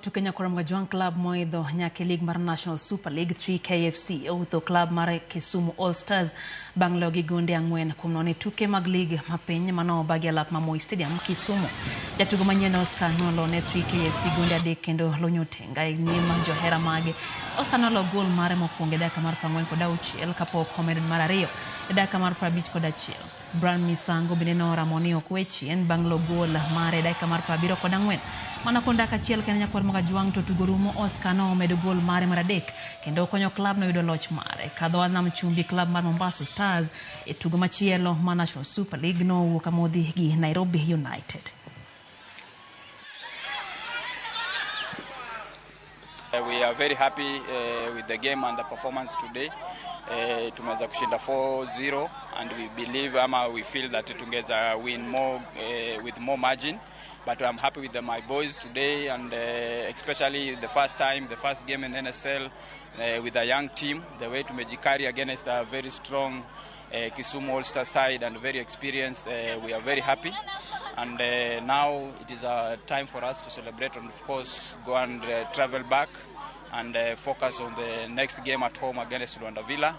Tukenya Ramogi Joan Club moidho nyake League mar National Super League 3 KFC outho club mar Kisumu All-Stars banglo gi gunde ang'wen kuom nono tuke mag league mapiny mano bagi alap ma Moi Stadium Kisumu. Jatugo manyien Oscar nolo ne 3 KFC gunde adek kendo lonyo tenga e nyim johera mage. Oscar nolo gol mare mokwongo e dakika mar 46 kapok omedo mar ariyo e dakika mar 51. Brand Misango bende noramoni okwechi en banglo gol mare e dakika mar 74. Mana kon dakika achiel kendo nyakwar Ramogi Joan to tugo rumo Oscar no medo gol mare mar adek kendo konyo club no yudo loch mare. Kadho nam chumbi club mar Mombasa Stars e tugo machielo ma National Super League no wuok amodhi gi Nairobi United. We are very happy with the game and the performance today. Tumeweza kushinda 4-0 and we believe we feel that tungeza win more with more margin. But I'm happy with my boys today and especially the first game in NSL with a young team. The way tumejikari against a very strong Kisumu All-Stars side and very experienced, we are very happy. And now it is a time for us to celebrate and of course go and travel back and focus on the next game at home against Luanda Villa.